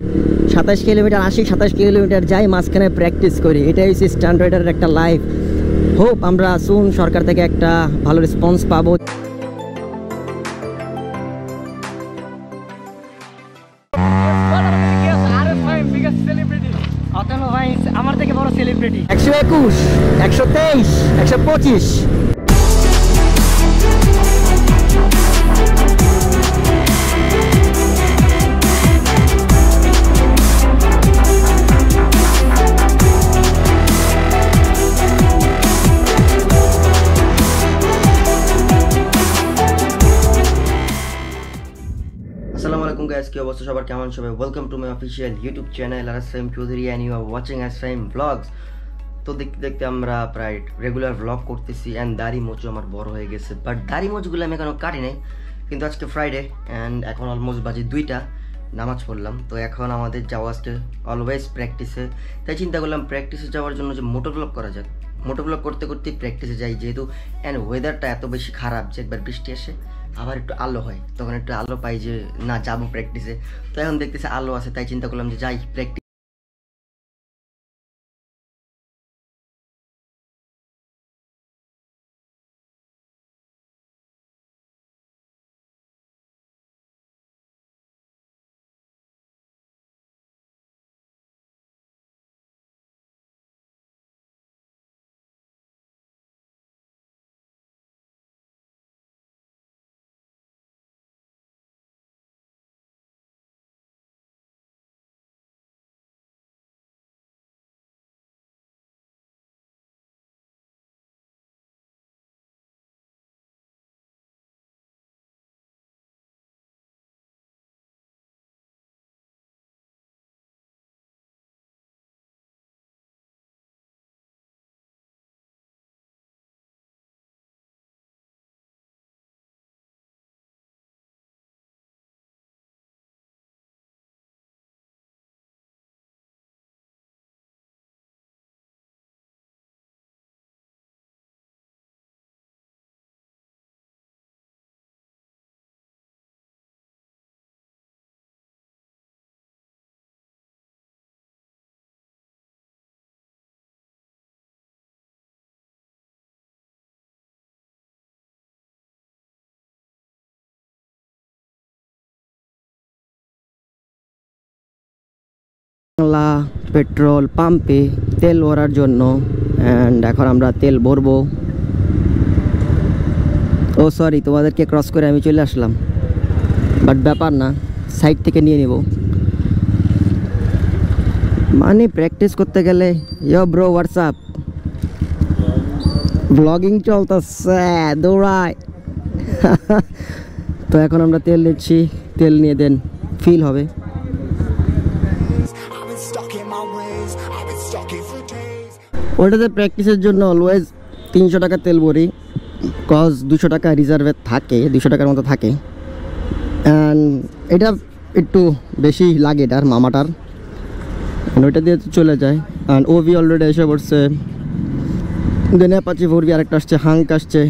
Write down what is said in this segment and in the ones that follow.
27 kilometre আসি, 27 kilometre যাই, মাঝখানে প্র্যাকটিস করি। এটাই হচ্ছে স্টান্ট রাইডারের একটা লাইফ। হোপ আমরা সুন সরকার থেকে একটা ভালো রেসপন্স পাবো। আমার থেকে বড় সেলিব্রিটি 121, 123, 125। আসসালামু আলাইকুম গাইস, কি অবস্থা সবার, কেমন সবাই? Welcome to my official YouTube channel Assaim Chowdhury and you are watching Assaim vlogs. তো দেখতে দেখতে আমরা প্রায় রেগুলার ব্লগ করতেছি অ্যান্ড দাড়ি মোচু আমার বড় হয়ে গেছে, বাট দাড়ি মোচুগুলো আমি এখনো কাটি নাই। কিন্তু আজকে ফ্রাইডে অ্যান্ড এখন অলমোস্ট বাজে 2টা, নামাজ পড়লাম। তো এখন আমাদের যাওয়া আজকে অলওয়েজ প্র্যাকটিসে। তাই চিন্তা করলাম প্র্যাকটিসে যাওয়ার জন্য যে মোটো ব্লগ করা যাক। মোটো ব্লগ করতে করতেই প্র্যাকটিসে যাই, যেহেতু অ্যান্ড ওয়েদারটা এত বেশি খারাপ যে একবার বৃষ্টি আসে আবার একটু আলো হয়, তখন একটু আলো পাই যে না যাবো প্র্যাকটিসে। তো এখন দেখতেছে আলো আছে, তাই চিন্তা করলাম যে যাই প্র্যাকটিস। বাংলা পেট্রোল পাম্পে তেল ভরার জন্য, অ্যান্ড এখন আমরা তেল ভরবো। ও সরি, তোমাদেরকে ক্রস করে আমি চলে আসলাম, বাট ব্যাপার না, সাইড থেকে নিয়ে নেব। মানে প্র্যাকটিস করতে গেলে ইয়ো ব্রো হোয়াটসঅ্যাপ, ব্লগিং চলতেছে দৌড়ায়। তো এখন আমরা তেল নিচ্ছি, তেল নিয়ে দেন ফিল হবে। ওটাতে প্র্যাকটিসের জন্য অলওয়েজ 300 টাকা তেল ভরি, কজ 200 টাকা রিজার্ভে থাকে, 200 টাকার মতো থাকে। অ্যান্ড এটা একটু বেশি লাগে এটার মামাটার, ওইটা দিয়ে চলে যায়। অ্যান্ড ওভি অলরেডি এসে পড়ছে, দেন অ্যাপাচি 4V আরেকটা আসছে, হাঙ্ক আসছে,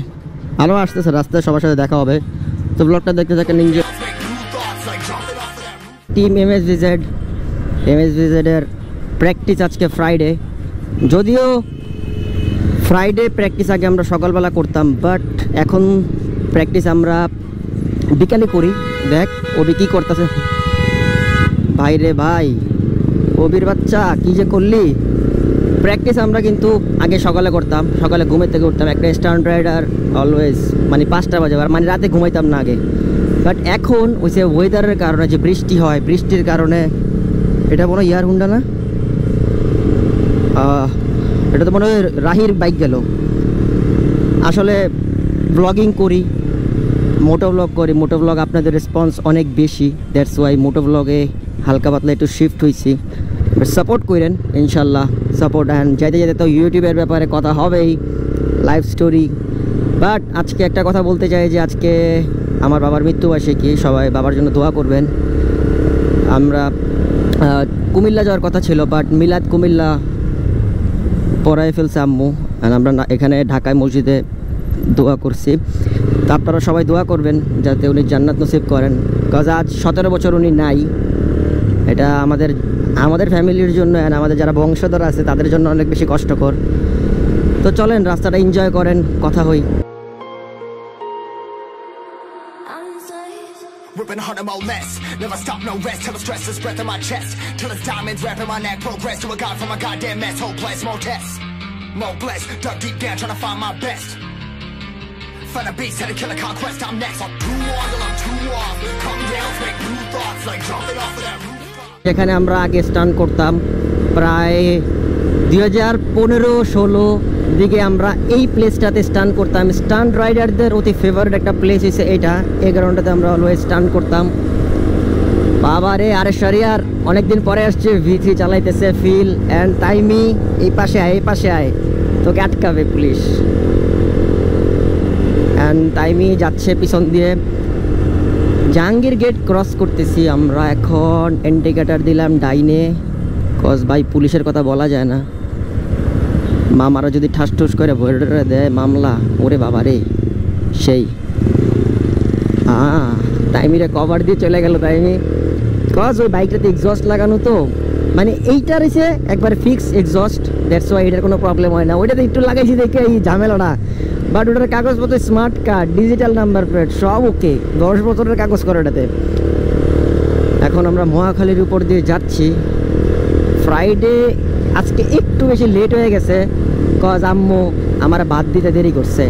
আরও আসতেছে, রাস্তায় সবার সাথে দেখা হবে। তো ব্লগটা দেখতে থাকেন। টিম এমএসভিজেডের প্র্যাকটিস আজকে ফ্রাইডে। যদিও ফ্রাইডে প্র্যাকটিস আগে আমরা সকালবেলা করতাম, বাট এখন প্র্যাকটিস আমরা বিকালে করি। দেখ ওবি কী করতেছে, ভাই রে ভাই, ওবির বাচ্চা কী যে করলি। প্র্যাকটিস আমরা কিন্তু আগে সকালে করতাম, সকালে ঘুমের থেকে উঠতাম। একটা স্টান্ট রাইডার অলওয়েজ মানে 5টা বাজে, আর মানে রাতে ঘুমাইতাম না আগে। বাট এখন ওই যে ওয়েদারের কারণে যে বৃষ্টি হয়, বৃষ্টির কারণে, এটা মনে হয় ইয়ার হুন্ডা না, এটা তো মনে হয় রাহির বাইক গেল। আসলে ব্লগিং করি, মোটো ব্লগ করি, মোটো ব্লগ আপনাদের রেসপন্স অনেক বেশি, দ্যাটস ওয়াই মোটো ব্লগে হালকা পাতলা একটু শিফট হয়েছি। সাপোর্ট করেন ইনশাল্লাহ, সাপোর্ট। অ্যান্ড যাইতে যেতে তো ইউটিউবের ব্যাপারে কথা হবেই, লাইফ স্টোরি। বাট আজকে একটা কথা বলতে চাই যে আজকে আমার বাবার মৃত্যুবার্ষিকী, সবাই বাবার জন্য দোয়া করবেন। আমরা কুমিল্লা যাওয়ার কথা ছিল, বাট মিলাদ কুমিল্লা পড়ায় ফেলছে আম্মু, আর আমরা এখানে ঢাকায় মসজিদে দোয়া করছি। তো আপনারা সবাই দোয়া করবেন যাতে উনি জান্নাত নসিব করেন, কজ আজ 17 বছর উনি নাই। এটা আমাদের ফ্যামিলির জন্য আর আমাদের যারা বংশধর আছে তাদের জন্য অনেক বেশি কষ্টকর। তো চলেন রাস্তাটা এনজয় করেন, কথা হই। Ripping harder, more less. Never stop, no rest. Till the stress is breath in my chest. Till it's diamonds wrapping my neck. Progress to a god from a goddamn mess. Hopeless, more tests. More blessed. Dug deep down, trying to find my best. Find a beast, had to kill a conquest. I'm next. I'm too on till I'm too off. Calm down, make new thoughts. Like jumping off of that roof. এখানে আমরা আগে stunt করতাম প্রায় 2015-16 দিকে আমরা এই প্লেসটাতে stunt করতাম। Stunt রাইডারদের অতি ফেভারিট একটা প্লেস হচ্ছে এটা, এই গ্রাউন্ডটাতে আমরা অলওয়েজ স্টান্ট করতাম। বাবা রে, আরে শরিয়ার অনেকদিন পরে আসছে, V3 চালাইতেছে ফিল অ্যান্ড তাইমি। এই পাশে আয় তোকে আটকাবে পুলিশ। অ্যান্ড তাইমি যাচ্ছে পিছন দিয়ে। জাহাঙ্গীর গেট ক্রস করতেছি আমরা এখন, ইন্ডিকেটার দিলাম ডাইনে, কজ ভাই পুলিশের কথা বলা যায় না, মামারা যদি ঠাস ঠুস করে ভরে দেয় মামলা, ওরে বাবা রে সেই। টাইমিরে কভার দিয়ে চলে গেল টাইমি, কজ ওই বাইকটাতে এক্সস্ট লাগানো তো, মানে এইটার এসে একবার ফিক্স এক্সস্ট, দ্যাটস ওয়াই এটার কোনো প্রবলেম হয় না। ওইটাতে একটু লাগাইছি দেখে এই ঝামেলাটা, বাট ওটার কাগজপত্র smart card, digital number plate সব ওকে, 10 বছরের কাগজ করে ওটাতে। এখন আমরা মহাখালীর উপর দিয়ে যাচ্ছি। ফ্রাইডে আজকে একটু বেশি লেট হয়ে গেছে, কজ আম্মু আমার ভাত দিতে দেরি করছে।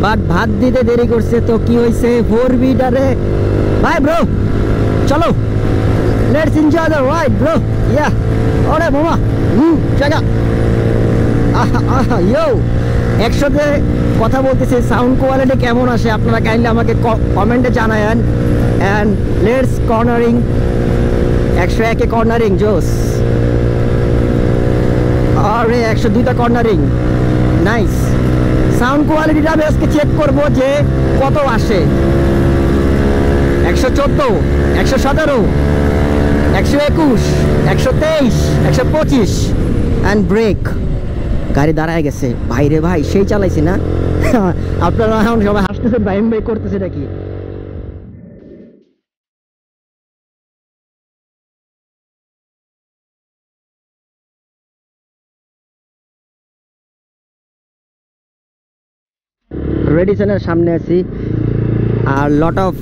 বাট ভাত দিতে দেরি করছে তো কি হয়েছে, 4-wheeler ভাই ব্রো চলো, let's enjoy the ride bro, yeah ওরে মামা জায়গা ইয়ো। একসাথে কথা বলতেছি, সাউন্ড কোয়ালিটি কেমন আসে আপনারা কাইন্ডলি আমাকে কমেন্টে জানায়েন। অ্যান্ড লেটস কর্নারিং, 101 কর্নারিং জোস, আরে 102টা কর্নারিং, নাইস। সাউন্ড কোয়ালিটিটা আমি আজকে চেক করবো যে কত আসে, 114, 117, 121, 123, 125। অ্যান্ড ব্রেক, গাড়ি দাঁড়ায় গেছে। ভাইরে ভাই সেই চালাইছি না। আপনারা এখন সবাই হাসতেছেন, ভাই ভাই করতেছে নাকি। রেডিসনের সামনে আছি, আর লট অফ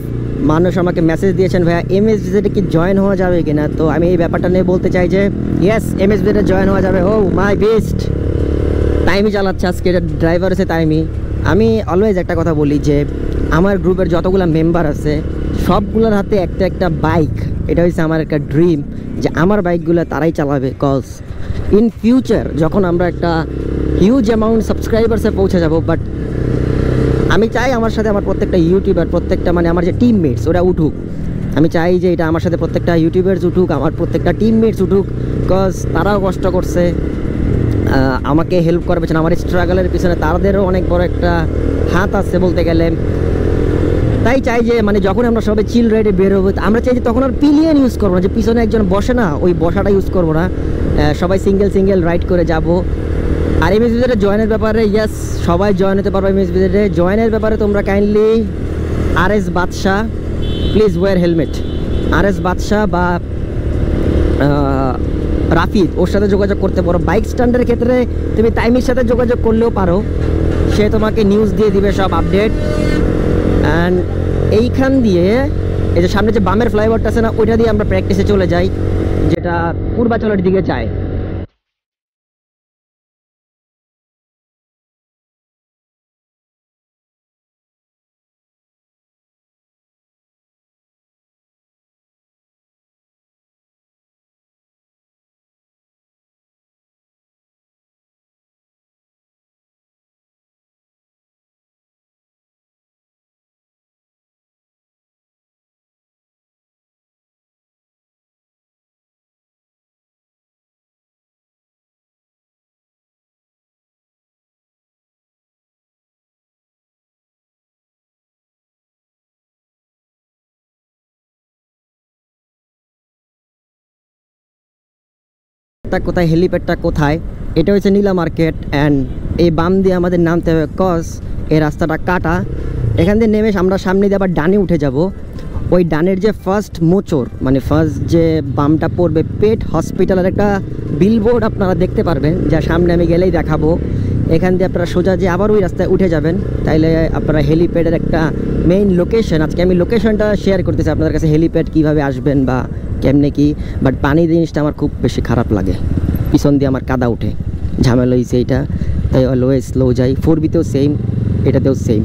মানুষ আমাকে মেসেজ দিয়েছেন ভাইয়া MSVZ কি জয়েন হওয়া যাবে কিনা। তো আমি এই ব্যাপারটা নিয়ে বলতে চাই যে ইয়েস, MSVZ জয়েন হওয়া যাবে। ও মাই বেস্ট, টাইমই চালাচ্ছে আজকে, ড্রাইভার আছে টাইমই। আমি অলওয়েজ একটা কথা বলি যে আমার গ্রুপের যতগুলো মেম্বার আছে সবগুলোর হাতে একটা একটা বাইক, এটা হচ্ছে আমার একটা ড্রিম যে আমার বাইকগুলো তারাই চালাবে। কজ ইন ফিউচার যখন আমরা একটা হিউজ অ্যামাউন্ট সাবস্ক্রাইবার্সে পৌঁছে যাব, বাট আমি চাই আমার সাথে আমার প্রত্যেকটা ইউটিউবার, প্রত্যেকটা মানে আমার যে টিমমেটস ওরা উঠুক। আমি চাই যে এটা আমার সাথে প্রত্যেকটা ইউটিউবার্স উঠুক, আমার প্রত্যেকটা টিমমেটস উঠুক, কজ তারাও কষ্ট করছে, আমাকে হেল্প করবে, আমার স্ট্রাগলের পিছনে তাদেরও অনেক বড় একটা হাত আছে বলতে গেলে। তাই চাই যে মানে যখন আমরা সবাই চিল রাইডে বের হবো, আমরা চাই যে তখন আর পিলিয়ন ইউজ করবো না, যে পিছনে একজন বসে না ওই বসাটা ইউজ করবো না, সবাই সিঙ্গেল রাইড করে যাব। আর MSVZ জয়েনের ব্যাপারে ইয়েস, সবাই জয়েন হতে পারবে। MSVZ জয়েনের ব্যাপারে তোমরা kindly RS Badsha, please wear helmet, RS Badsha বা রাফিদ, ওর সাথে যোগাযোগ করতে পারো। বাইক স্ট্যান্ডের ক্ষেত্রে তুমি টাইমের সাথে যোগাযোগ করলেও পারো, সে তোমাকে নিউজ দিয়ে দিবে সব আপডেট। অ্যান্ড এইখান দিয়ে এই যে সামনে যে বামের ফ্লাইওভারটা আছে না, ওইটা দিয়ে আমরা প্র্যাকটিসে চলে যাই, যেটা পূর্বাচলের দিকে যায়। কোথায় হেলিপ্যাডটা কোথায়, এটা হচ্ছে নীলা মার্কেট। অ্যান্ড এই বাম দিয়ে আমাদের নামতে হবে, কজ এই রাস্তাটা কাটা। এখান দিয়ে নেমে আমরা সামনে দিয়ে আবার ডানে উঠে যাব। ওই ডানের যে ফার্স্ট মোচর মানে ফার্স্ট যে বামটা পড়বে পেট হসপিটালের একটা বিলবোর্ড আপনারা দেখতে পারবেন, যা সামনে আমি গেলেই দেখাবো। এখান দিয়ে আপনারা সোজা যে আবার ওই রাস্তায় উঠে যাবেন, তাইলে আপনারা হেলিপ্যাডের একটা মেইন লোকেশন, আজকে আমি লোকেশনটা শেয়ার করতেছি আপনাদের কাছে, হেলিপ্যাড কীভাবে আসবেন বা কেমনে কি। বাট পানি জিনিসটা আমার খুব বেশি খারাপ লাগে, পিছন দিয়ে আমার কাদা উঠে, ঝামেলা হয়েছে এইটা, তাই অলওয়েজ স্লো যাই। 4B-তেও সেম, এটাতেও সেম।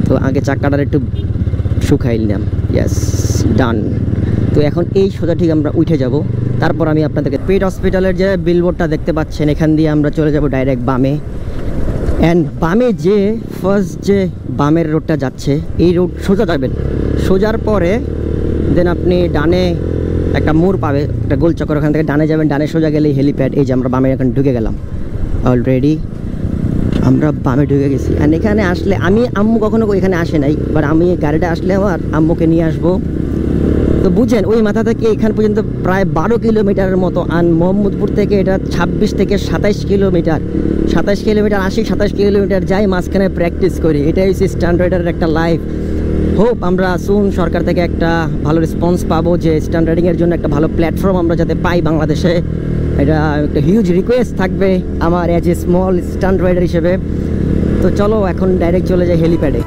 তো আগে চাকাটার একটু শুকাই নিলাম, ইয়েস ডান। তো এখন এই সোজা ঠিক আমরা উঠে যাব, তারপর আমি আপনাদেরকে পেট হসপিটালের যে বিলবোর্ডটা দেখতে পাচ্ছেন এখান দিয়ে আমরা চলে যাব ডাইরেক্ট বামে। অ্যান্ড বামে যে ফার্স্ট যে বামের রোডটা যাচ্ছে এই রোড সোজা যাবেন, সোজার পরে দেন আপনি ডানে একটা মোড় পাবে, একটা গোল চক্কর, ওখান থেকে ডানে যাবেন, ডানে সোজা গেলেই হেলিপ্যাড। এই যে আমরা বামে এখন ঢুকে গেলাম, অলরেডি আমরা বামে ঢুকে গেছি। অ্যান্ড এখানে আসলে আম্মু কখনো এখানে আসে নাই, বাট আমি গাড়িটা আসলে আমার আম্মুকে নিয়ে আসবো। তো বুঝেন ওই মাথা থেকে এখান পর্যন্ত প্রায় 12 কিলোমিটারের মতো, আর মোহাম্মদপুর থেকে এটা 26 থেকে 27 কিলোমিটার, 27 কিলোমিটার আসি, 27 কিলোমিটার যাই, মাঝখানে প্র্যাকটিস করি। এটাই হচ্ছে স্টান্ট রাইডারের একটা লাইফ। হোপ আমরা সুন সরকার থেকে একটা ভালো রেসপন্স পাবো, যে স্টান্ট রাইডিংয়ের জন্য একটা ভালো প্ল্যাটফর্ম আমরা যাতে পাই বাংলাদেশে। এটা একটা হিউজ রিকোয়েস্ট থাকবে আমার as a small stunt rider হিসেবে। তো চলো এখন ডাইরেক্ট চলে যাই হেলিপ্যাডে।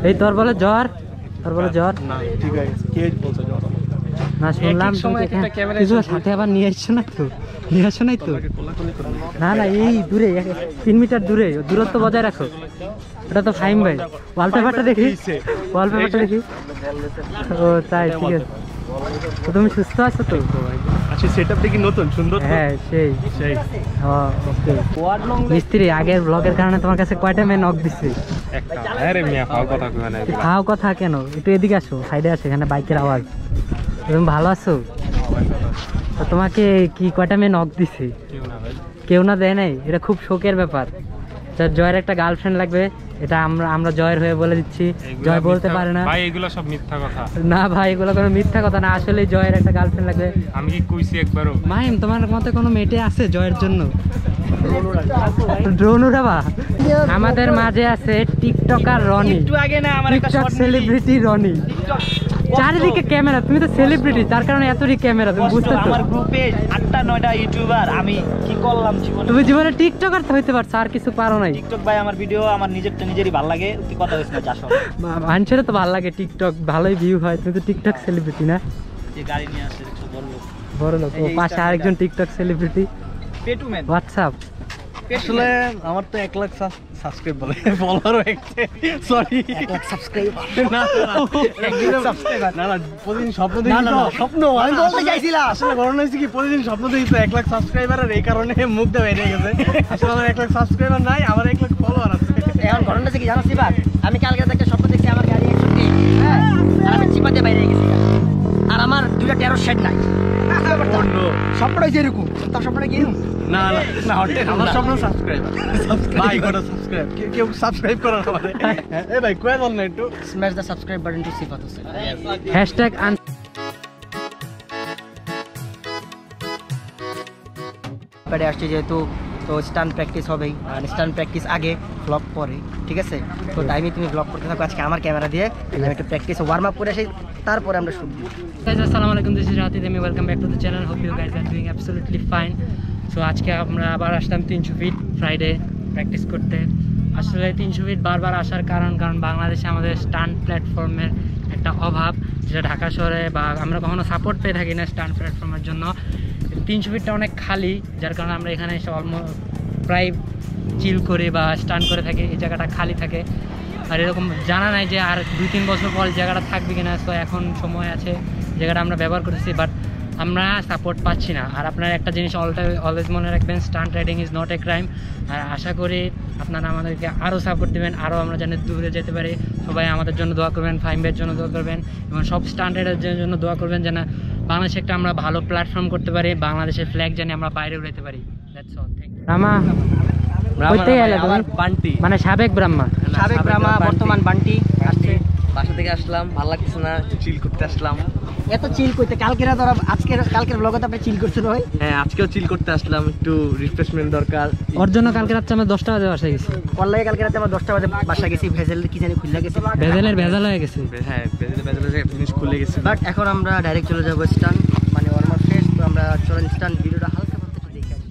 এই তোর বলে জ্বর, তোর বলে জ্বর না, ঠিক আছে, কে বলছে জ্বর? না শুনলাম কিছু সাথে আবার নিয়ে আসছো না তো, নিয়ে আসছো নাই তো? না না, এই দূরে 3 মিটার দূরে, দূরত্ব বজায় রাখো। ওটা তো ফাইম ভাই, ওয়ালপেপারটা দেখি, ওয়ালপেপারটা দেখি। ও তাই, ঠিক আছে। তো তুমি সুস্থ আছো তো? আচ্ছা, সেটআপটা কি নতুন সুন্দর? হ্যাঁ সেই সেই। ওকে মিস্ত্রি, আগের ব্লগের কারণে তোমার কাছে কয়টা মেয়ে নক দিছি? একটা। আরে মিয়া ফাও কথা কই না, ফাও কথা কেন? একটু এদিকে আসো, সাইডে আসো, এখানে বাইকের আওয়াজ। তুমি ভালো আছো? তো তোমাকে কি কয়টা মেয়ে নক দিছি? কেউ না দেয় নাই? এটা খুব শোকের ব্যাপার। জয়ের একটা গার্লফ্রেন্ড লাগবে, এটা আমরা জয়ের হয়ে বলে দিচ্ছি। জয় বলতে পারে না ভাই, এগুলো সব মিথ্যা কথা। না ভাই, এগুলো কোনো মিথ্যা কথা না, আসলে জয়ের একটা গার্লফ্রেন্ড লাগবে। আমি কি কইছি একবারও? মাহিম, তোমার মতে কোনো মেটে আছে জয়ের জন্য? ড্রোন উড়াবা? আমাদের মাঝে আছে TikToker Roni, TikTok celebrity Roni. চারিদিকে ক্যামেরা, তুমি তো সেলিব্রিটি, তার কারণে এতই ক্যামেরা, তুমি বুঝতেছো? আমার গ্রুপে 8টা-9টা ইউটিউবার, আমি কি করলাম জীবনে? তুমি জীবনে টিকটকার তো হইতে পারছো, আর কিছু পারো নাই। টিকটক ভাই, আমার ভিডিও আমার নিজেরই ভালো লাগে, তুই কথা বলিস না, চাষ মানুষের তো ভালো লাগে টিকটক, ভালোই ভিউ হয়। তুমি তো টিকটক সেলিব্রিটি না? যে গাড়ি নিয়ে আসে বড় লোক। ও পাশে আরেকজন টিকটক সেলিব্রিটি, পেটুম্যান। হোয়াটসআপ। আসলে আমার তো 1 লাখ সাবস্ক্রাইব বলে ফলোয়ারও একটা, সরি 1 লাখ সাবস্ক্রাইবার না না না, প্রতিদিন স্বপ্ন দেখি। না না, স্বপ্ন আমি বলতে চাইছিলাম। আসলে ঘটনা হয়েছে কি, প্রতিদিন স্বপ্ন দেখি তো 1 লাখ সাবস্ক্রাইবার, আর এই কারণে মুখটা বেরিয়ে গেছে। আসলে আমার 1 লাখ সাবস্ক্রাইবার নাই, আমার 1 লাখ ফলোয়ার আছে। এখন ঘটনা হচ্ছে কি জানো সিবাক, আমি কালকে একটা স্বপ্ন দেখছি, আমার গাড়ি 160, হ্যাঁ, আর আমি চিপাতে বাইরে গেছি, আর আমার 2টা 13 শেড নাই। স্বপ্নটা হয়েছে এরকম, তার স্বপ্নটা কি এরকম? না না না, আমার স্বপ্ন সাবস্ক্রাইবার। ভাই কত সাবস্ক্রাইব, কেউ সাবস্ক্রাইব করে না আমাদের। এই ভাই কয় বল না একটু, smash the subscribe button to Sifat Hossain. Hashtag প্যাডে আসছে যেহেতু, তো স্টান্ট প্র্যাকটিস হবেই, আর স্টান্ট প্র্যাকটিস আগে, ব্লগ পরে, ঠিক আছে? তো টাইমে তুমি ব্লগ করতে থাকো আজকে আমার ক্যামেরা দিয়ে, আমি একটু প্র্যাকটিস ওয়ার্ম আপ করে আসি, তারপরে আমরা শুট দিই। guys, assalamu alaikum, this is Ratid, and welcome back to the channel. Hope you guys are doing absolutely fine. So আজকে আমরা আবার আসলাম 300 ফিট ফ্রাইডে প্র্যাকটিস করতে। আসলে 300 ফিট বারবার আসার কারণ বাংলাদেশে আমাদের স্টান্ট প্ল্যাটফর্মের একটা অভাব, যেটা ঢাকা শহরে বা আমরা কখনো সাপোর্ট পেয়ে থাকি না স্টান্ট প্ল্যাটফর্মের জন্য। 300 ফিটটা অনেক খালি, যার কারণে আমরা এখানে এসে প্রায় চিল করে বা স্টান্ট করে থাকি, এই জায়গাটা খালি থাকে। আর এরকম জানা নাই যে আর 2-3 বছর পর জায়গাটা থাকবে কিনা। তো এখন সময় আছে, জায়গাটা আমরা ব্যবহার করতেছি, বাট আমরা সাপোর্ট পাচ্ছি না। আর আপনারা একটা জিনিস অলওয়েজ মনে রাখবেন, stunt riding is not a crime. আর আশা করি আপনারা আমাদেরকে আরও সাপোর্ট দেবেন, আরও আমরা যেন দূরে যেতে পারি। সবাই আমাদের জন্য দোয়া করবেন, ফাইমের জন্য দোয়া করবেন, এবং সব স্টান্ট রাইডারদের জন্য দোয়া করবেন যেন বাংলাদেশে একটা আমরা ভালো প্ল্যাটফর্ম করতে পারি, বাংলাদেশের ফ্ল্যাগ যেন আমরা বাইরে উড়াতে পারি। That's all, thank you. রামা কইতে গেলে তুমি? বান্টি, মানে সাবেক ব্রাহ্মা। সাবেক ব্রাহ্মা, বর্তমান বান্টি। আসছে বাসা থেকে আসলাম, ভালো লাগছে না, একটু চিল করতে আসলাম। এত চিল করতে কালকেরা ধরো কালকের ব্লগে তো আপনি চিল করছেন ভাই। হ্যাঁ, আজকেও চিল করতে আসলাম, একটু রিফ্রেশমেন্ট দরকার। ওর জন্য কালকে রাত্রে আমরা 10টা বাজে বাসায় গেছি। কল্লায় কালকে রাতে আমরা 10টা বাজে বাসা গেছি, ভেজেল কি জানি খুললা গেছে, ভেজাল হয়ে গেছে। হ্যাঁ, বেজে জিনিস খুলে গেছে। বাট এখন আমরা ডাইরেক্ট চলে যাবো স্টান, মানে ওয়ার্মার ফেস। তো আমরা চলেন স্টান ভিডিওটা হালকা করতে একটু দেখে আসি।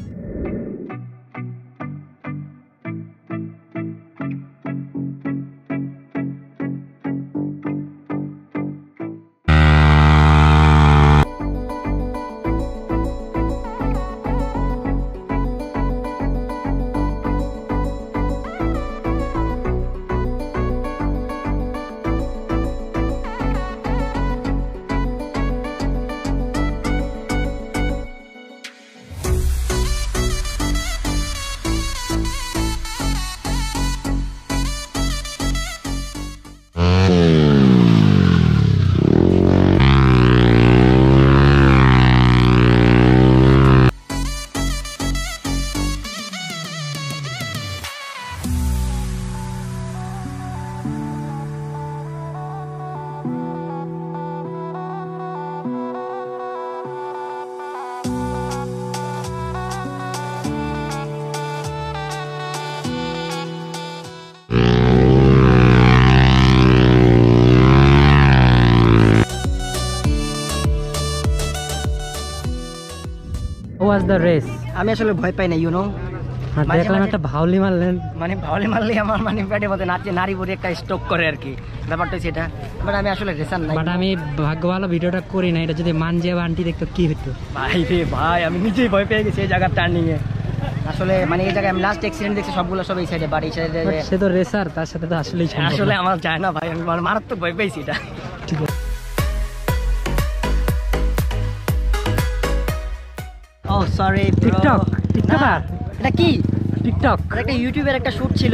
Was the race. আমি আসলে ভয় পাই না, ইউনো। দেখলাম একটা ভাউলি মারলেন, মানে ভাওলে মারলে আমার মানে পেটে মধ্যে নারী পরে একটা স্ট্রোক করে আর কি, ব্যাপারটা সেটা। বাট আমি আসলে রেসার নাই। বাট আমি ভাগ্য ভালো ভিডিওটা করি না, এটা যদি মানজে বা আন্টি দেখতো কি হতো। ভাই রে ভাই, আমি নিজেই ভয় পেয়ে গেছি এই জায়গার টার্নিং এ। আসলে মানে এই জায়গায় আমি লাস্ট অ্যাক্সিডেন্ট দেখছি সবগুলো সব এই সাইডে, বাট এই সাইডে সে তো রেসার, তার সাথে তো আসলেই সম্ভব আসলে না। আমার যায় না ভাই, আমি মারাত্মক ভয় পেয়েছি এটা। ঠিক আছে। ও সরি টিকটক, টিকটকার, এটা কি? টিকটক। এটা একটা ইউটিউবের একটা শুট ছিল,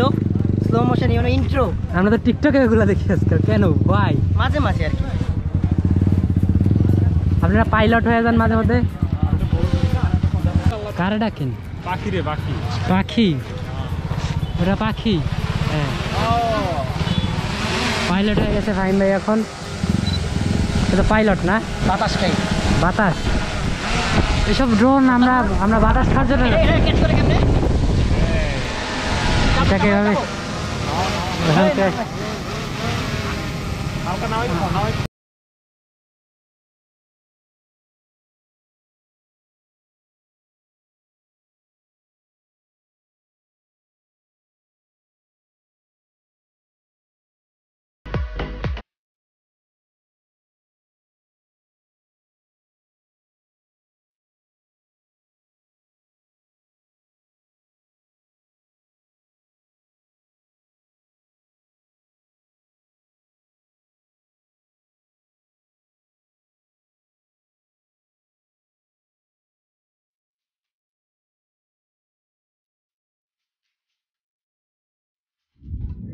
স্লো মোশন, ইউনো, ইন্ট্রো। আমরা তো টিকটকে এগুলো দেখি আজকাল। কেন ভাই? মাঝে মাঝে আর কি। আপনারা পাইলট হয়ে যান মাঝে মধ্যে। কারে ডাকেন? পাখি রে পাখি। পাখি, ওটা পাখি। হ্যাঁ, পাইলট হয়ে গেছে ফাহিম ভাই এখন। এটা পাইলট না, বাতাস খাই। বাতাস। এসব ড্রোন আমরা বাতাস খাওয়ার জন্য এটাকে এভাবে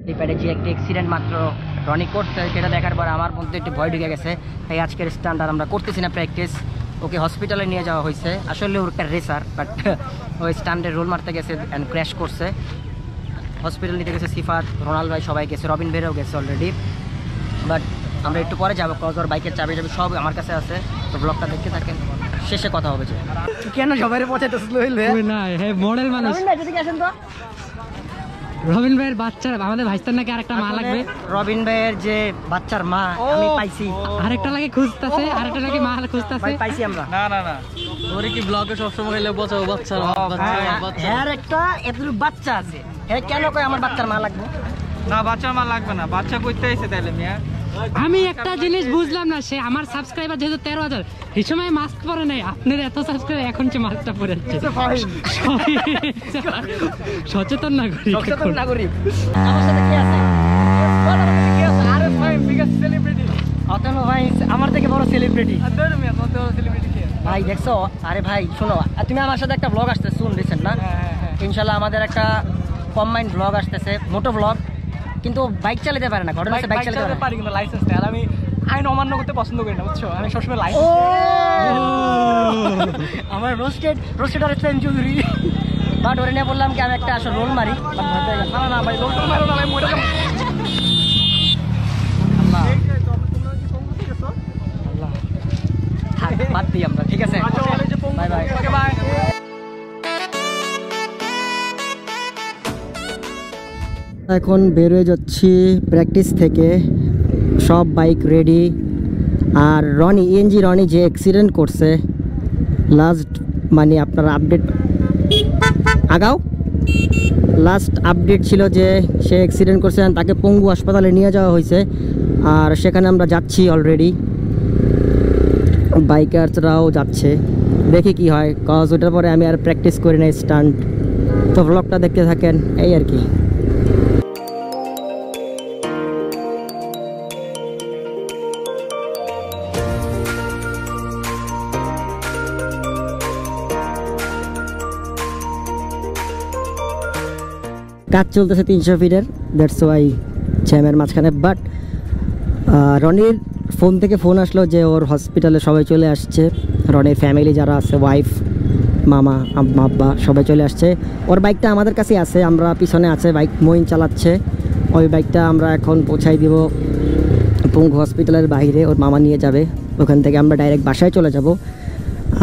লিপ্যাডে যে একটা অ্যাক্সিডেন্ট মাত্র রনি করছে, সেটা দেখার পর আমার মধ্যে একটু ভয় ঢুকে গেছে। তাই আজকের স্টান্ট আর আমরা করতেছি না প্র্যাকটিস। ওকে হসপিটালে নিয়ে যাওয়া হয়েছে। আসলে ওর একটা রেসার, বাট ওই স্টান্টে রোল মারতে গেছে অ্যান্ড ক্র্যাশ করছে। হসপিটাল নিতে গেছে সিফাত, রোনাল ভাই সবাই গেছে, রবিন ভাইরাও গেছে অলরেডি। বাট আমরা একটু পরে যাবো, কজ ওর বাইকের চাবি সব আমার কাছে আছে। তো ব্লগটা দেখতে থাকেন, শেষে কথা হবে। যে কেন সবাই পৌঁছাইতে স্লো হইলে না, হ্যাঁ মডেল মানুষ। আসেন তো। রবিন ভাইয়ের বাচ্চা, আমাদের ভাইস্তার নাকি আরেকটা মা লাগবে। রবিন ভাইয়ের যে বাচ্চার মা আমি পাইছি, আরেকটা লাগে খুঁজতেছে, আরেকটা নাকি মা খুঁজতেছে। পাইছি আমরা। না না না, ওরে কি ব্লগে সবসময় গেলে বচাও বাচ্চা হ্যাঁ একটা এতটুকু বাচ্চা আছে, হ্যাঁ কেন কয় আমার বাচ্চার মা লাগবে? না, বাচ্চার মা লাগবে না, বাচ্চা কইতে আইছে তাইলে মিয়া। আমি একটা জিনিস বুঝলাম না, সে আমার সাবস্ক্রাইবার যেহেতু 13,000, এই সময় মাস্ক পরে নাই, আপনার এত সাবস্ক্রাইবার এখন যে মাস্কটা পরে যাচ্ছে। সচেতন নাগরিক, সচেতন নাগরিক। আমার সাথে কে আছে? আরে ভাই বিগেস্ট সেলিব্রিটি অতনু ভাই, আমার থেকে বড় সেলিব্রিটি। আদর মিয়া, কত সেলিব্রিটি কে? ভাই দেখছো? আরে ভাই শোনো, তুমি আমার সাথে একটা ব্লগ আসতেছে শুন রিসেন্ট না? ইনশাল্লাহ আমাদের একটা কম্বাইন্ড ব্লগ আসতেছে, মোটো ব্লগ। কিন্তু বাইক চালাতে পারে না, ঘটনা হচ্ছে বাইক চালাতে পারি কিন্তু লাইসেন্স নেই। আর আমি আইন অমান্য করতে পছন্দ করি না, বুঝছো? আমি সবসময় লাইসেন্স আমার রোস্টেড আর সেঞ্চুরি। বাট ওরে নিয়ে বললাম কি আমি একটা আসলে রোল মারি। না না ভাই, রোল মারো না ভাই, মরে যাবো। থাক, বাদ দিই আমরা, ঠিক আছে? Bye bye. Okay bye. এখন বেরোয় যাচ্ছি প্র্যাকটিস থেকে, সব বাইক রেডি। আর রনি ইএনজি রনি যে অ্যাক্সিডেন্ট করছে লাস্ট, মানে আপনারা আপডেট আগাও, লাস্ট আপডেট ছিল যে সে অ্যাক্সিডেন্ট করছে, তাকে পঙ্গু হাসপাতালে নিয়ে যাওয়া হয়েছে। আর সেখানে আমরা যাচ্ছি অলরেডি, বাইকারসরাও যাচ্ছে, দেখি কি হয়। কজ ওটার পরে আমি আর প্র্যাকটিস করি না স্টান্ট। তো ব্লগটা দেখতে থাকেন, এই আর কি। কাজ চলতেছে 300 ফিটের, দ্যাটস ওয়াই জ্যামের মাঝখানে। বাট রনির ফোন থেকে ফোন আসলো যে ওর হসপিটালে সবাই চলে আসছে, রনির ফ্যামিলি যারা আছে, ওয়াইফ, মামা, আম্মা, আব্বা সবাই চলে আসছে। ওর বাইকটা আমাদের কাছেই আছে, আমরা পিছনে আছে, বাইক মইন চালাচ্ছে। ওই বাইকটা আমরা এখন পৌঁছাই দিব পঙ্গু হসপিটালের বাইরে, ওর মামা নিয়ে যাবে, ওখান থেকে আমরা ডাইরেক্ট বাসায় চলে যাব।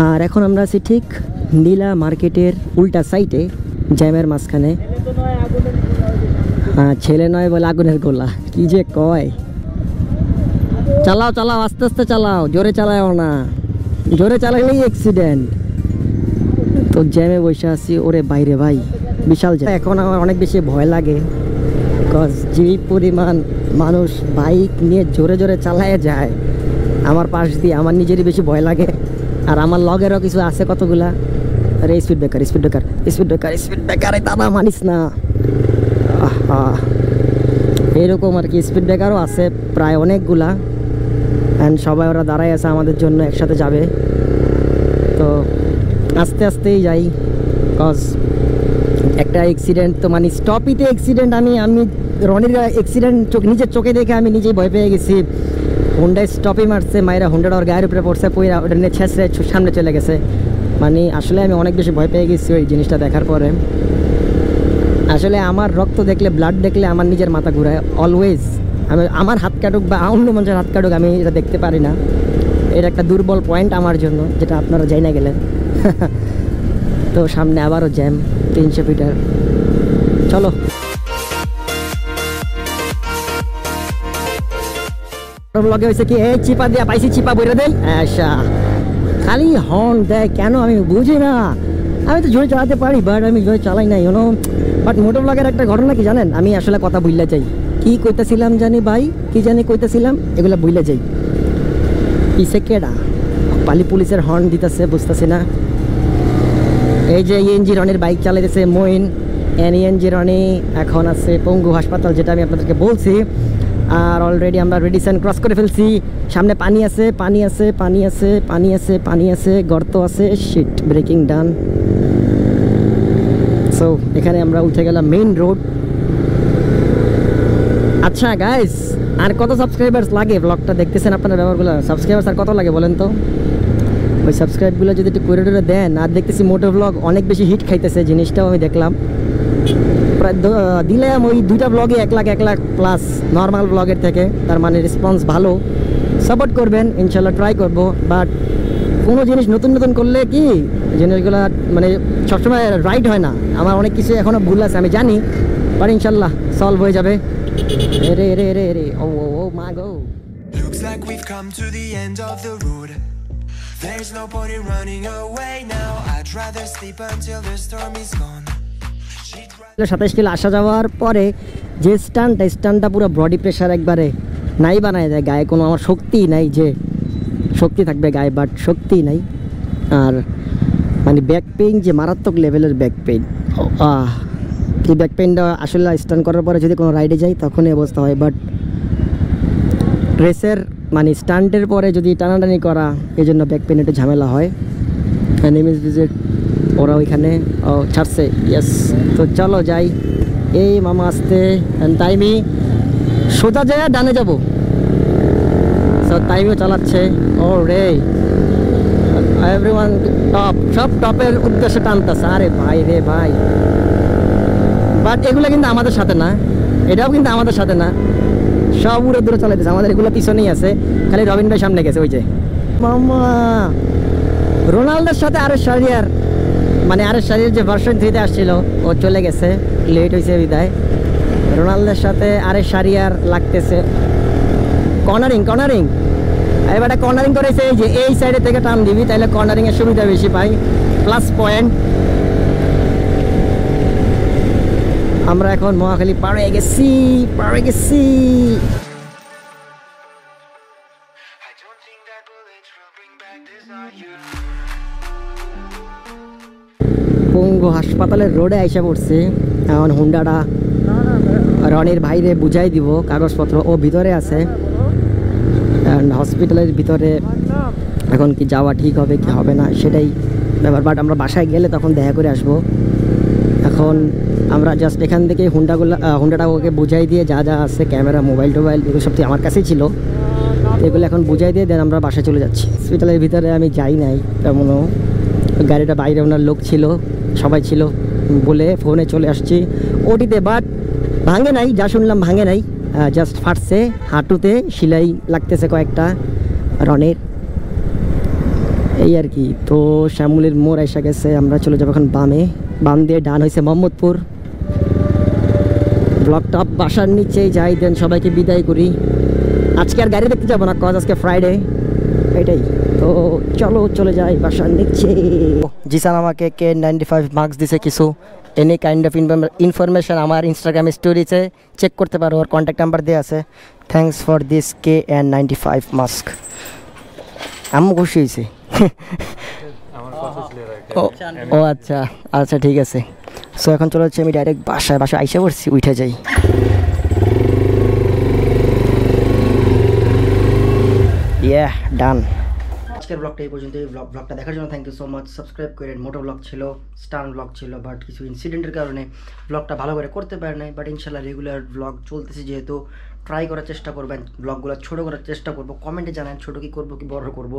আর এখন আমরা আছি ঠিক নীলা মার্কেটের উল্টা সাইডে, জ্যামের মাঝখানে। হ্যাঁ, ছেলে নয় বলে আগুনের গোলা, কি যে কয়। চালাও চালাও, আস্তে আস্তে চালাও, জোরে চালাও না, জোরে চালালেই অ্যাক্সিডেন্ট। তো জ্যামে বসে আছি, ওরে বাইরে ভাই বিশাল জ্যাম। এখন আমার অনেক বেশি ভয় লাগে, বিকজ যে পরিমাণ মানুষ বাইক নিয়ে জোরে জোরে চালায় যায় আমার পাশ দিয়ে, আমার নিজেরই বেশি ভয় লাগে। আর আমার লগেরও কিছু আছে কতগুলা। আরে speed breaker, speed breaker, speed breaker, speed ব্রেকারে দাদা মানিস না। এরকম আর কি, স্পিড ব্রেকারও আছে প্রায় অনেকগুলা। অ্যান্ড সবাই ওরা দাঁড়ায় আছে আমাদের জন্য, একসাথে যাবে। তো আস্তে আস্তেই যাই, কজ একটা অ্যাক্সিডেন্ট তো মানে স্টপিতে অ্যাক্সিডেন্ট। আমি রনির অ্যাক্সিডেন্ট নিজের চোখে দেখে আমি নিজেই ভয় পেয়ে গেছি। হুন্ডায় স্টপই মারছে, মায়েরা হুন্ডাটা ওর গায়ের উপরে পড়ছে, পইরা ওটা নিয়ে ছেঁচড়ে সামনে চলে গেছে। মানে আসলে আমি অনেক বেশি ভয় পেয়ে গেছি ওই জিনিসটা দেখার পরে। আসলে আমার রক্ত দেখলে, ব্লাড দেখলে আমার নিজের মাথা ঘুরায় অলওয়েজ। আমার হাত কাটুক বা অন্য মানুষের হাত কাটুক, আমি এটা দেখতে পারি না। এটা একটা দুর্বল পয়েন্ট আমার জন্য, যেটা আপনারা যাই না গেলেন। তো সামনে আবারও জ্যাম, 300 ফিটার। চলো ব্লগে হয়েছে কি, এই চিপা দিয়া পাইছি, চিপা বইরে দেয়, আচ্ছা খালি হর্ন দেয় কেন আমি বুঝি না। আমি তো জোরে চালাতে পারি, বাট আমি জোরে চালাই না, ইউনো। বাট মোটো ব্লগের একটা ঘটনা কি জানেন, আমি আসলে কথা ভুললে যাই, কি কইতেছিলাম জানি ভাই, কি জানি কইতেছিলাম, এগুলো ভুলে যাই। পিছে কেডা পালি পুলিশের হর্ন দিতেছে, বুঝতেছি না। এই যে ইএনজি রনির বাইক চালাইতেছে মইন, ইএনজি রনি এখন আছে পঙ্গু হাসপাতাল, যেটা আমি আপনাদেরকে বলছি। আর অলরেডি আমরা রেডিসন ক্রস করে ফেলছি। সামনে পানি আছে, পানি আছে, পানি আছে, পানি আছে, পানি আছে, গর্ত আছে, শিট, ব্রেকিং ডান। সো এখানে আমরা উঠে গেলাম মেইন রোড। আচ্ছা গাইস, আর কত সাবস্ক্রাইবার্স লাগে ব্লগটা দেখতেছেন আপনারা, ব্যাপারগুলো সাবস্ক্রাইবার্স আর কত লাগে বলেন তো? ওই সাবস্ক্রাইবগুলো যদি একটু করে টোরে দেন। আর দেখতেছি মোটো ব্লগ অনেক বেশি হিট খাইতেছে, জিনিসটাও আমি দেখলাম। প্রায় দিলাম ওই 2টা ব্লগে 1 লাখ প্লাস নর্মাল ব্লগের থেকে, তার মানে রেসপন্স ভালো। সাপোর্ট করবেন, ইনশাল্লাহ ট্রাই করবো। বাট কোনো জিনিস নতুন নতুন করলে কি জিনিসগুলো মানে সবসময় রাইট হয় না। আমার অনেক কিছু এখনও ভুল আছে আমি জানি, বাট ইনশাল্লাহ সলভ হয়ে যাবে। রে রে রে রে, ও ও মা গো। Looks like we've come to the end of the road. There's no point in running away now. I'd rather sleep until the storm is gone. 27 kilo আসা যাওয়ার পরে যে স্টানটা পুরো বডি প্রেশার একবারে নাই বানায় দেয়। গায়ে কোনো আমার শক্তি নাই, যে শক্তি থাকবে গায়ে, বাট শক্তি নাই। আর মানে ব্যাক পেইন, যে মারাত্মক লেভেলের ব্যাক পেইন। এই ব্যাক পেইনটা আসলে স্টান করার পরে যদি কোনো রাইডে যাই তখনই অবস্থা হয়। বাট রেসের মানে স্টান্টের পরে যদি টানাটানি করা এই জন্য ব্যাক পেন একটু ঝামেলা হয়। নেমিস ভিজিট ওরা ওইখানে ছাড়ছে, ইয়েস। তো চলো যাই। এই মামা আসতে টাইমই সোজা যায় ডানে যাবো, টাইমও চালাচ্ছে। ও রে এভরিওয়ান টপ, সব টপের উদ্দেশ্যে টানতেছে। আরে ভাই রে ভাই, বাট এগুলো কিন্তু আমাদের সাথে না, এটাও কিন্তু আমাদের সাথে না, সব উড়ে দূরে চালাইতেছে। আমাদের এগুলো পিছনেই আছে, খালি রবিন ভাই সামনে গেছে। ওই যে মামা রোনাল্ডোর সাথে আরেস শাহরিয়ার, মানে আরেস শাহরিয়ার যে ভার্সন 3-তে আসছিল ও চলে গেছে, লেট হয়েছে বিদায়। রোনাল্ডোর সাথে আরেস শাহরিয়ার লাগতেছে। কর্নারিং কর্নারিং এবার কর্নারিং করেছে, এই যে এই সাইডে থেকে টান দিবি তাহলে কর্নারিং এর সুবিধা বেশি পাই, প্লাস পয়েন্ট। আমরা এখন মহাখালী পার হয়ে গেছি, পার হয়ে গেছি। পঙ্গু হাসপাতালের রোডে আইসা পড়ছে। এখন হুন্ডাটা রনির ভাইরে বুঝাই দিব কাগজপত্র, ও ভিতরে আছে হসপিটালের ভিতরে। এখন কি যাওয়া ঠিক হবে কি হবে না সেটাই ব্যাপার, বাট আমরা বাসায় গেলে তখন দেখা করে আসবো। এখন আমরা জাস্ট এখান থেকে হুন্ডাটা ওকে বুঝাই দিয়ে যা যা আছে ক্যামেরা মোবাইল টোবাইল এগুলো সব আমার কাছেই ছিল, এগুলো এখন বুঝাই দিয়ে দেন আমরা বাসায় চলে যাচ্ছি। হসপিটালের ভিতরে আমি যাই নাই তেমনও, গাড়িটা বাইরে ওনার লোক ছিল, সবাই ছিল বলে ফোনে চলে আসছি ওটিতে। বাট ভাঙে নাই, যা শুনলাম ভাঙে নাই, জাস্ট ফাটছে, হাঁটুতে সেলাই লাগতেছে কয়েকটা রনের, এই আর কি। তো শ্যামলির মোড় এসে গেছে, আমরা চলে যাবো এখন বামে, বাম দিয়ে ডান হয়েছে মোহাম্মদপুর। ব্লকটা বাসার নিচেই যাই, দেন সবাইকে বিদায় করি। আজকে আর গাড়ি দেখতে যাবো না, কজ আজকে ফ্রাইডে, এটাই। তো চলো চলে যাই বাসার নিচে। জিসান আমাকে K95 মার্কস দিছে কিছু, এনি কাইন্ড অফ ইনফরমেশন আমার ইনস্টাগ্রাম স্টোরিতে চেক করতে পারো, ওর কন্ট্যাক্ট নাম্বার দেওয়া আছে। Thanks for this K95 mask. আমি খুশি হয়েছি। ও আচ্ছা আচ্ছা ঠিক আছে। সো এখন চলে যাচ্ছি আমি ডাইরেক্ট বাসায় আইসা পড়ছি, উঠে যাই। ইয়া ডান। আজকের ব্লগটা এই পর্যন্ত। এই ব্লগটা দেখার জন্য thank you so much. Subscribe করেন। মোটো ব্লগ ছিল, স্টান ব্লগ ছিল, বাট কিছু ইনসিডেন্টের কারণে ব্লগটা ভালো করে করতে পারে নাই। বাট ইনশাল্লাহ রেগুলার ব্লগ চলতেছে, যেহেতু ট্রাই করার চেষ্টা করবেন, ব্লগগুলো ছোটো করার চেষ্টা করবো। কমেন্টে জানান ছোটো কি করবো কি বড় করবো,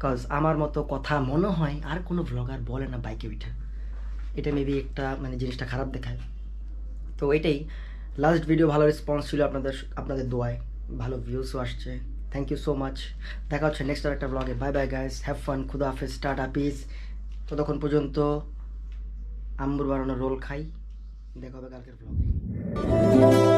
কজ আমার মতো কথা মনে হয় আর কোনো ব্লগার বলে না বাইকে উঠে। এটা মেবি একটা মানে জিনিসটা খারাপ দেখায়। তো এটাই লাস্ট ভিডিও, ভালো রেসপন্স ছিল আপনাদের দোয়ায়, ভালো ভিউসও আসছে। Thank you so much. দেখা হচ্ছে নেক্সট আর একটা ব্লগে। Bye bye guys, have fun, খুদা হাফেজ, টাটা, পিস। ততক্ষণ পর্যন্ত আম্বুর বানানো রোল খাই। দেখা হবে কালকের ব্লগে।